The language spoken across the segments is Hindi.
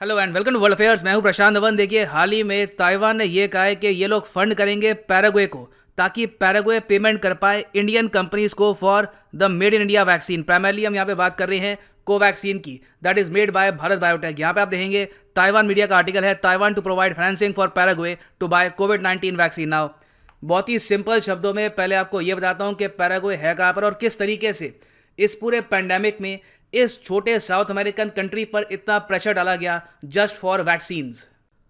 Hello and welcome to world affairs. मैं हूं प्रशांत धवन। देखिए, हाल ही में ताइवान ने ये कहा है कि ये लोग फंड करेंगे पैराग्वे को, ताकि पैराग्वे पेमेंट कर पाए इंडियन कंपनीज को for the made in India vaccine. Primarily हम यहाँ पे बात कर रहे हैं कोवैक्सीन की, that is made by Bharat Biotech. यहाँ पे आप देखेंगे ताइवान मीडिया का आर्टिकल है, Taiwan to provide financing for Paraguay to buy कोविड-19 वैक्सीन। नाउ बहुत ही सिंपल शब्दों में पहले आपको ये बताता हूँ कि पैराग्वे है कहाँ पर और किस तरीके से इस पूरे पेंडेमिक में इस छोटे साउथ अमेरिकन कंट्री पर इतना प्रेशर डाला गया जस्ट फॉर वैक्सीन्स।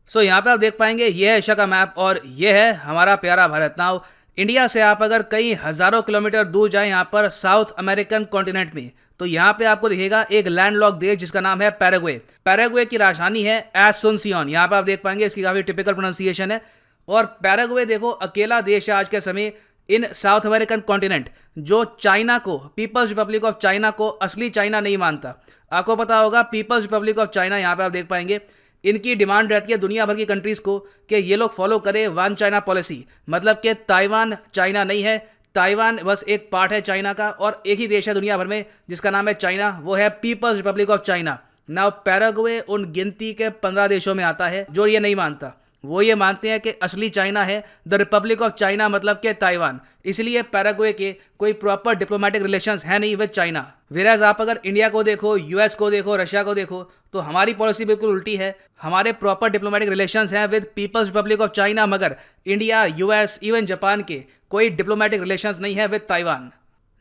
सो यहाँ पे आप देख पाएंगे ये है एशिया का मैप और ये है हमारा प्यारा भारत। नाउ इंडिया से आप अगर कई हजारों किलोमीटर दूर जाएं यहाँ पर साउथ अमेरिकन कॉन्टिनेंट में, तो यहाँ पे आपको दिखेगा एक लैंडलॉक देश जिसका नाम है पैराग्वे। पैराग्वे की राजधानी है एसुनसियोन। यहाँ पे आप देख पाएंगे इसकी काफी टिपिकल प्रोनाउंसिएशन है। और पैराग्वे देखो अकेला देश है आज के समय इन साउथ अमेरिकन कॉन्टिनेंट जो चाइना को, पीपल्स रिपब्लिक ऑफ चाइना को असली चाइना नहीं मानता। आपको पता होगा पीपल्स रिपब्लिक ऑफ चाइना, यहाँ पे आप देख पाएंगे इनकी डिमांड रहती है दुनिया भर की कंट्रीज को कि ये लोग फॉलो करें वन चाइना पॉलिसी, मतलब कि ताइवान चाइना नहीं है, ताइवान बस एक पार्ट है चाइना का और एक ही देश है दुनिया भर में जिसका नाम है चाइना, वो है People's Republic of China. Now Paraguay उन गिनती के 15 देशों में आता है जो ये नहीं मानता। वो ये मानते हैं कि असली चाइना है द रिपब्लिक ऑफ चाइना, मतलब के ताइवान। इसलिए पैराग्वे के कोई प्रॉपर डिप्लोमेटिक रिलेशंस है नहीं विद चाइना। वेराज आप अगर इंडिया को देखो, यूएस को देखो, रशिया को देखो, तो हमारी पॉलिसी बिल्कुल उल्टी है। हमारे प्रॉपर डिप्लोमेटिक रिलेशंस हैं with People's Republic of China, मगर इंडिया, यूएस, इवन जापान के कोई डिप्लोमेटिक रिलेशंस नहीं है विद ताइवान।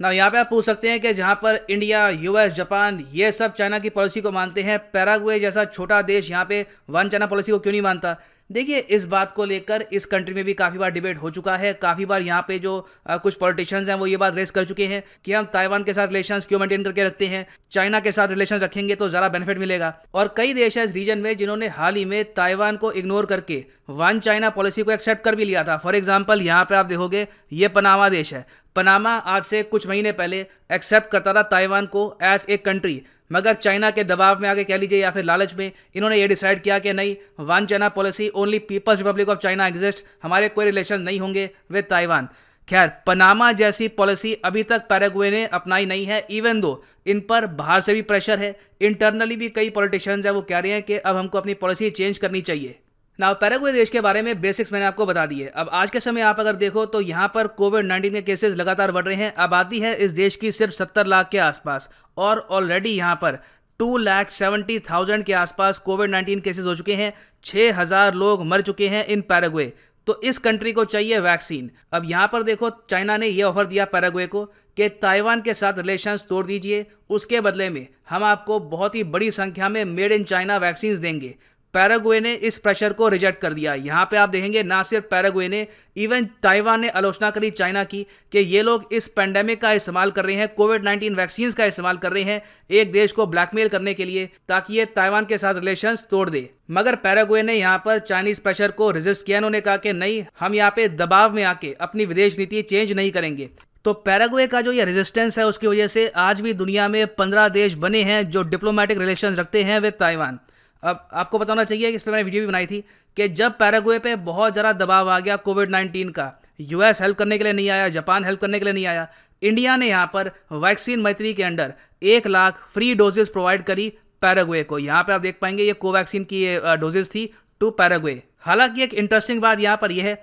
ना यहाँ पे आप पूछ सकते हैं कि जहाँ पर इंडिया, यूएस, जापान ये सब चाइना की पॉलिसी को मानते हैं, पैराग्वे जैसा छोटा देश यहाँ पे वन चाइना पॉलिसी को क्यों नहीं मानता? देखिए, इस बात को लेकर इस कंट्री में भी काफ़ी बार डिबेट हो चुका है। काफ़ी बार यहाँ पे जो कुछ पॉलिटिशियंस हैं वो ये बात रेस कर चुके हैं कि हम ताइवान के साथ रिलेशंस क्यों मेंटेन करके रखते हैं, चाइना के साथ रिलेशंस रखेंगे तो ज़रा बेनिफिट मिलेगा। और कई देश हैं इस रीजन में जिन्होंने हाल ही में ताइवान को इग्नोर करके वन चाइना पॉलिसी को एक्सेप्ट कर भी लिया था। फॉर एग्जाम्पल यहाँ पे आप देखोगे ये पनामा देश है। पनामा आज से कुछ महीने पहले एक्सेप्ट करता था ताइवान को एज ए कंट्री, मगर चाइना के दबाव में आगे कह लीजिए या फिर लालच में इन्होंने ये डिसाइड किया कि नहीं, one China policy, only People's Republic of China exist, हमारे कोई रिलेशन नहीं होंगे विद ताइवान। खैर, पनामा जैसी पॉलिसी अभी तक पैराग्वे ने अपनाई नहीं है, इवन दो इन पर बाहर से भी प्रेशर है, इंटरनली भी कई पॉलिटिशियंस हैं वो कह रहे हैं कि अब हमको अपनी पॉलिसी चेंज करनी चाहिए। नाउ पैराग्वे देश के बारे में बेसिक्स मैंने आपको बता दिए। अब आज के समय आप अगर देखो तो यहाँ पर कोविड-19 के केसेस लगातार बढ़ रहे हैं। आबादी है इस देश की सिर्फ 70 लाख के आसपास और ऑलरेडी यहाँ पर 2,70,000 के आसपास कोविड-19 केसेस हो चुके हैं। 6,000 लोग मर चुके हैं इन पैराग्वे। तो इस कंट्री को चाहिए वैक्सीन। अब यहाँ पर देखो चाइना ने यह ऑफर दिया पैराग्वे को कि ताइवान के साथ रिलेशंस तोड़ दीजिए, उसके बदले में हम आपको बहुत ही बड़ी संख्या में मेड इन चाइना वैक्सीन देंगे। पैराग्वे ने इस प्रेशर को रिजेक्ट कर दिया। यहाँ पे आप देखेंगे ना सिर्फ पैराग्वे ने, इवन ताइवान ने आलोचना करी चाइना की कि ये लोग इस पेंडेमिक का इस्तेमाल कर रहे हैं, कोविड-19 वैक्सीन का इस्तेमाल कर रहे हैं एक देश को ब्लैकमेल करने के लिए ताकि ये ताइवान के साथ रिलेशंस तोड़ दे। मगर पैराग्वे ने यहाँ पर चाइनीज प्रेशर को रेजिस्ट किया। उन्होंने कहा कि नहीं, हम यहाँ पे दबाव में आके अपनी विदेश नीति चेंज नहीं करेंगे। तो पैराग्वे का जो ये रेजिस्टेंस है उसकी वजह से आज भी दुनिया में 15 देश बने हैं जो डिप्लोमेटिक रिलेशन रखते हैं विद ताइवान। अब आपको बताना चाहिए कि इस पर मैंने वीडियो भी बनाई थी कि जब पैराग्वे पे बहुत ज़्यादा दबाव आ गया कोविड-19 का, यूएस हेल्प करने के लिए नहीं आया, जापान हेल्प करने के लिए नहीं आया, इंडिया ने यहाँ पर वैक्सीन मैत्री के under 1 lakh free doses provide करी पैराग्वे को। यहाँ पे आप देख पाएंगे ये कोवैक्सीन की डोजेस थी टू पैराग्वे। हालांकि एक इंटरेस्टिंग बात यहाँ पर यह है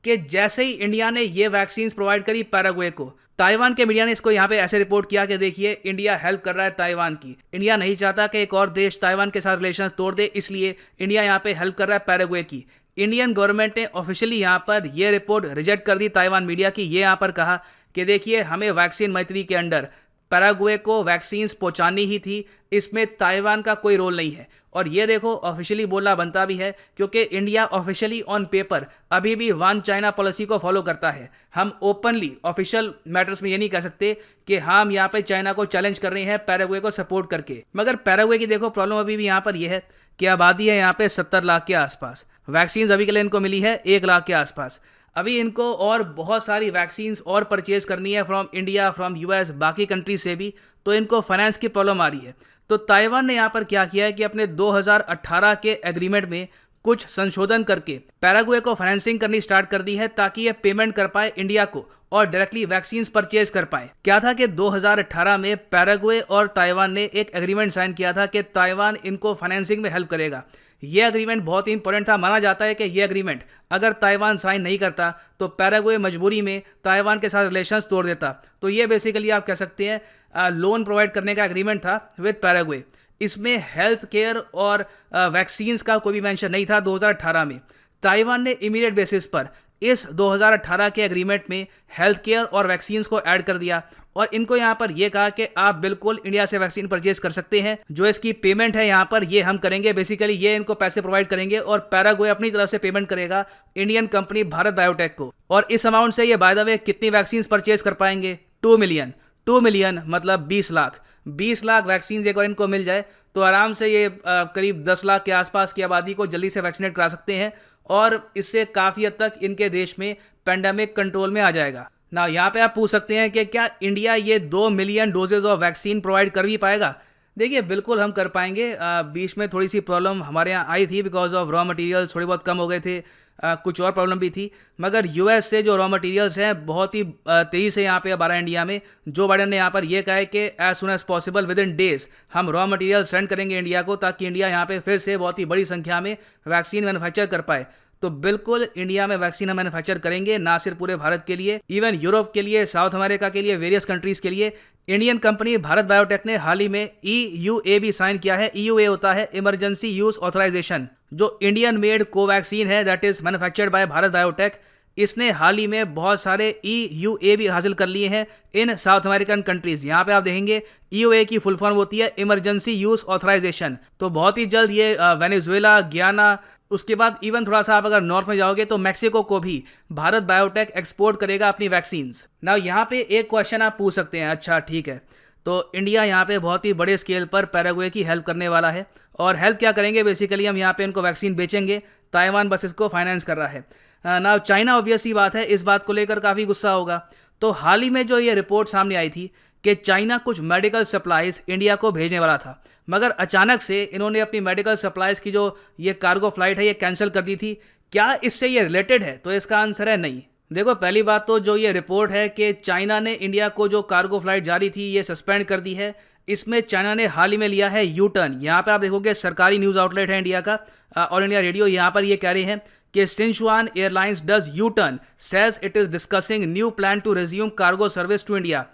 कि जैसे ही इंडिया ने ये वैक्सीन प्रोवाइड करी पैराग्वे को, ताइवान के मीडिया ने इसको यहाँ पे ऐसे रिपोर्ट किया कि देखिए इंडिया हेल्प कर रहा है ताइवान की। इंडिया नहीं चाहता कि एक और देश ताइवान के साथ रिलेशन तोड़ दे, इसलिए इंडिया यहाँ पे हेल्प कर रहा है पैराग्वे की। इंडियन गवर्नमेंट ने ऑफिशियली यहाँ पर यह रिपोर्ट रिजेक्ट कर दी ताइवान मीडिया की। ये यहाँ पर कहा कि देखिए हमें वैक्सीन मैत्री के अंडर पैराग्वे को वैक्सीन पहुंचानी ही थी, इसमें ताइवान का कोई रोल नहीं है। और ये देखो ऑफिशियली बोलना बनता भी है क्योंकि इंडिया ऑफिशियली ऑन पेपर अभी भी वन चाइना पॉलिसी को फॉलो करता है। हम ओपनली ऑफिशियल मैटर्स में ये नहीं कह सकते कि हम यहाँ पे चाइना को चैलेंज कर रहे हैं पैराग्वे को सपोर्ट करके। मगर पैराग्वे की देखो प्रॉब्लम अभी भी यहाँ पर यह है कि आबादी है यहाँ पे 70 लाख के आसपास, वैक्सीन अभी के लिए इनको मिली है 1 लाख के आसपास। अभी इनको और बहुत सारी वैक्सीन्स और परचेज करनी है फ्रॉम इंडिया, फ्रॉम यूएस, बाकी कंट्री से भी, तो इनको फाइनेंस की प्रॉब्लम आ रही है। तो ताइवान ने यहाँ पर क्या किया है कि अपने 2018 के एग्रीमेंट में कुछ संशोधन करके पैराग्वे को फाइनेंसिंग करनी स्टार्ट कर दी है ताकि ये पेमेंट कर पाए इंडिया को और डायरेक्टली वैक्सीन परचेज कर पाए। क्या था कि 2018 में पैराग्वे और ताइवान ने एक एग्रीमेंट साइन किया था कि ताइवान इनको फाइनेंसिंग में हेल्प करेगा। ये एग्रीमेंट बहुत ही इंपॉर्टेंट था। माना जाता है कि ये एग्रीमेंट अगर ताइवान साइन नहीं करता तो पैराग्वे मजबूरी में ताइवान के साथ रिलेशंस तोड़ देता। तो ये बेसिकली आप कह सकते हैं लोन प्रोवाइड करने का एग्रीमेंट था विद पैराग्वे। इसमें हेल्थ केयर और वैक्सीन्स का कोई भी मेंशन नहीं था 2018 में। ताइवान ने इमीडिएट बेसिस पर इस 2018 के एग्रीमेंट में हेल्थ केयर और वैक्सीन्स को ऐड कर दिया और इनको यहाँ पर यह कहा कि आप बिल्कुल इंडिया से वैक्सीन परचेज कर सकते हैं, जो इसकी पेमेंट है यहाँ पर ये हम करेंगे। बेसिकली ये इनको पैसे प्रोवाइड करेंगे और पैराग्वे अपनी तरफ से पेमेंट करेगा इंडियन कंपनी भारत बायोटेक को। और इस अमाउंट से ये बाय द वे कितनी वैक्सीन परचेज कर पाएंगे? 2 मिलियन। 2 मिलियन मतलब 20 लाख। 20 लाख वैक्सीन एक बार इनको मिल जाए तो आराम से ये करीब 10 लाख के आसपास की आबादी को जल्दी से वैक्सीनेट करा सकते हैं और इससे काफ़ी हद तक इनके देश में पेंडेमिक कंट्रोल में आ जाएगा ना। यहाँ पे आप पूछ सकते हैं कि क्या इंडिया ये 2 million doses of vaccine provide कर भी पाएगा? देखिए बिल्कुल हम कर पाएंगे। बीच में थोड़ी सी प्रॉब्लम हमारे यहाँ आई थी बिकॉज ऑफ रॉ मटेरियल्स थोड़े बहुत कम हो गए थे, कुछ और प्रॉब्लम भी थी। मगर यूएस से जो रॉ मटेरियल्स हैं बहुत ही तेज़ी से यहाँ पे अब आ रहा है इंडिया में। जो बाइडन ने यहाँ पर यह कहा है कि as soon as possible within days हम रॉ मटेरियल सेंड करेंगे इंडिया को ताकि इंडिया यहाँ पे फिर से बहुत ही बड़ी संख्या में वैक्सीन मैन्युफैक्चर कर पाए। तो बिल्कुल इंडिया में वैक्सीन हम मैन्युफैक्चर करेंगे, ना सिर्फ पूरे भारत के लिए, इवन यूरोप के लिए, साउथ अमेरिका के लिए, वेरियस कंट्रीज के लिए। इंडियन कंपनी भारत बायोटेक ने हाल ही में EUA भी साइन किया है। EUA होता है इमरजेंसी यूज ऑथराइजेशन। जो इंडियन मेड कोवैक्सीन है that is manufactured by Bharat biotech, इसने हाल ही में बहुत सारे EUA भी हासिल कर लिए हैं इन साउथ अमेरिकन कंट्रीज। यहाँ पे आप देखेंगे EUA की फुल फॉर्म होती है इमरजेंसी यूज ऑथराइजेशन। तो बहुत ही जल्द ये वेनेजुएला, गियाना, उसके बाद इवन थोड़ा सा आप अगर नॉर्थ में जाओगे तो मैक्सिको को भी भारत बायोटेक एक्सपोर्ट करेगा अपनी वैक्सीन्स। ना यहाँ पे एक क्वेश्चन आप पूछ सकते हैं, अच्छा ठीक है तो इंडिया यहाँ पे बहुत ही बड़े स्केल पर पैराग्वे की हेल्प करने वाला है और हेल्प क्या करेंगे? बेसिकली हम यहाँ पे इनको वैक्सीन बेचेंगे, ताइवान बस इसको फाइनेंस कर रहा है ना। चाइना ऑब्वियस ही बात है इस बात को लेकर काफ़ी गुस्सा होगा। तो हाल ही में जो ये रिपोर्ट सामने आई थी कि चाइना कुछ मेडिकल सप्लाईज इंडिया को भेजने वाला था, मगर अचानक से इन्होंने अपनी मेडिकल सप्लाईज की जो ये कार्गो फ्लाइट है ये कैंसिल कर दी थी। क्या इससे ये रिलेटेड है? तो इसका आंसर है नहीं। देखो पहली बात तो जो ये रिपोर्ट है कि चाइना ने इंडिया को जो कार्गो फ्लाइट जारी थी ये सस्पेंड कर दी है, इसमें चाइना ने हाल ही में लिया है यू टर्न। यहाँ पे आप देखोगे सरकारी न्यूज़ आउटलेट है इंडिया का ऑल इंडिया रेडियो, यहाँ पर ये कह रहे हैं कि Sichuan Airlines does U turn, says it is discussing new plan to resume cargo service to India.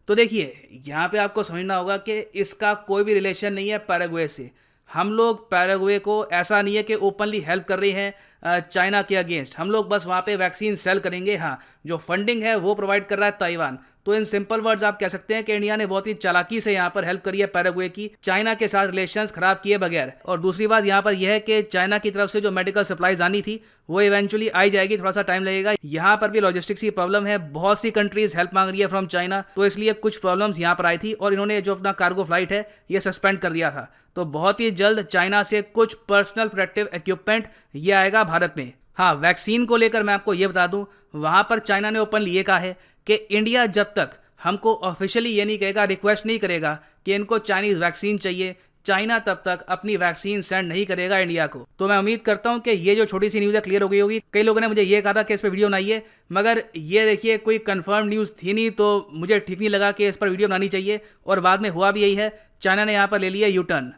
तो देखिए यहाँ पे आपको समझना होगा कि इसका कोई भी रिलेशन नहीं है पैराग्वे से। हम लोग पैराग्वे को ऐसा नहीं है कि ओपनली हेल्प कर रहे हैं चाइना के अगेंस्ट, हम लोग बस वहाँ पे वैक्सीन सेल करेंगे। हाँ, जो फंडिंग है वो प्रोवाइड कर रहा है ताइवान। तो इन सिंपल वर्ड्स आप कह सकते हैं कि इंडिया ने बहुत ही चालाकी से यहाँ पर हेल्प करी है पैराग्वे की, चाइना के साथ रिलेशंस खराब किए बगैर। और दूसरी बात यहाँ पर यह है कि चाइना की तरफ से जो मेडिकल सप्लाईज आनी थी वो इवेंचुअली आई जाएगी, थोड़ा सा टाइम लगेगा। यहाँ पर भी लॉजिस्टिक्स की प्रॉब्लम है, बहुत सी कंट्रीज हेल्प मांग रही है फ्रॉम चाइना, तो इसलिए कुछ प्रॉब्लम्स यहाँ पर आई थी और इन्होंने जो अपना कार्गो फ्लाइट है ये सस्पेंड कर दिया था। तो बहुत ही जल्द चाइना से कुछ पर्सनल प्रोटेक्टिव इक्विपमेंट ये आएगा भारत में। हाँ, वैक्सीन को लेकर मैं आपको ये बता दूं, वहाँ पर चाइना ने ओपनली ये कहा है कि इंडिया जब तक हमको ऑफिशियली ये नहीं कहेगा, रिक्वेस्ट नहीं करेगा कि इनको चाइनीज़ वैक्सीन चाहिए, चाइना तब तक अपनी वैक्सीन सेंड नहीं करेगा इंडिया को। तो मैं उम्मीद करता हूं कि ये जो छोटी सी न्यूज़ है क्लियर हो गई होगी। कई लोगों ने मुझे ये कहा था कि इस पर वीडियो बनाइए, मगर ये देखिए कोई कंफर्म न्यूज़ थी नहीं, तो मुझे ठीक नहीं लगा कि इस पर वीडियो बनानी चाहिए। और बाद में हुआ भी यही है, चाइना ने यहाँ पर ले लिया यू टर्न।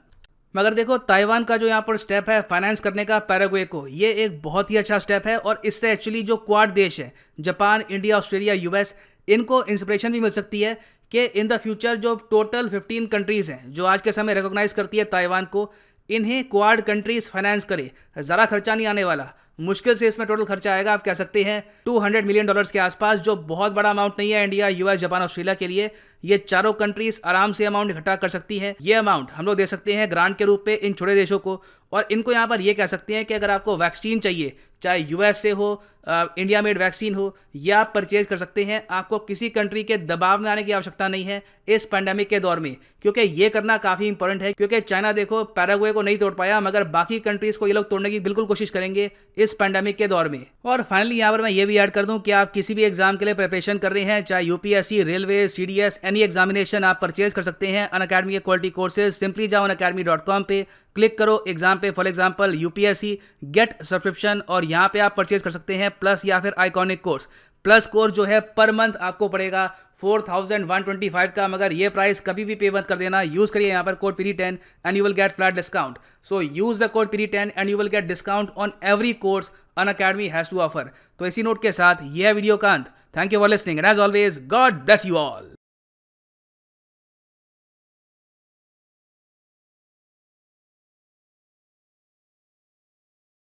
मगर देखो ताइवान का जो यहाँ पर स्टेप है फाइनेंस करने का पैराग्वे को, ये एक बहुत ही अच्छा स्टेप है और इससे एक्चुअली जो क्वाड देश है, जापान, इंडिया, ऑस्ट्रेलिया, यूएस, इनको इंस्पिरेशन भी मिल सकती है कि इन द फ्यूचर जो टोटल 15 कंट्रीज़ हैं जो आज के समय रिकॉग्नाइज करती है ताइवान को, इन्हें क्वाड कंट्रीज़ फाइनेंस करे। ज़रा खर्चा नहीं आने वाला, मुश्किल से इसमें टोटल खर्चा आएगा आप कह सकते हैं $200 मिलियन के आसपास, जो बहुत बड़ा अमाउंट नहीं है इंडिया, यूएस, जापान, ऑस्ट्रेलिया के लिए। ये चारों कंट्रीज आराम से अमाउंट इकट्ठा कर सकती है। ये अमाउंट हम लोग दे सकते हैं ग्रांट के रूप पे इन छोटे देशों को, और इनको यहाँ पर ये कह सकते हैं कि अगर आपको वैक्सीन चाहिए, चाहे यूएस से हो, इंडिया मेड वैक्सीन हो, या आप परचेज कर सकते हैं। आपको किसी कंट्री के दबाव में आने की आवश्यकता नहीं है इस पैंडेमिक के दौर में, क्योंकि ये करना काफ़ी इंपॉर्टेंट है। क्योंकि चाइना देखो पैराग्वे को नहीं तोड़ पाया, मगर बाकी कंट्रीज़ को ये लोग तोड़ने की बिल्कुल कोशिश करेंगे इस पैंडेमिक के दौर में। और फाइनली यहाँ पर मैं ये भी ऐड कर दूँ कि आप किसी भी एग्जाम के लिए प्रिपरेशन कर रहे हैं, चाहे UPSC, railway, CDS, any examination आप परचेज कर सकते हैं अनअकैडमी के क्वालिटी कोर्सेज। सिंपली जाओ unacademy.com पे, क्लिक करो एग्जाम पे, for example UPSC get subscription, और यहाँ पे आप परचेज कर सकते हैं प्लस या फिर आइकॉनिक कोर्स। प्लस कोर्स जो है पर मंथ आपको पड़ेगा 4125 का, मगर ये प्राइस कभी भी पे मत कर देना। यूज करिए यहाँ पर code PD10 and you will get flat discount. So use the code PD10 and you will get discount on every course Unacademy has to offer. तो इसी नोट के साथ यह वीडियो का अंत। Thank you for listening and as always God bless you all.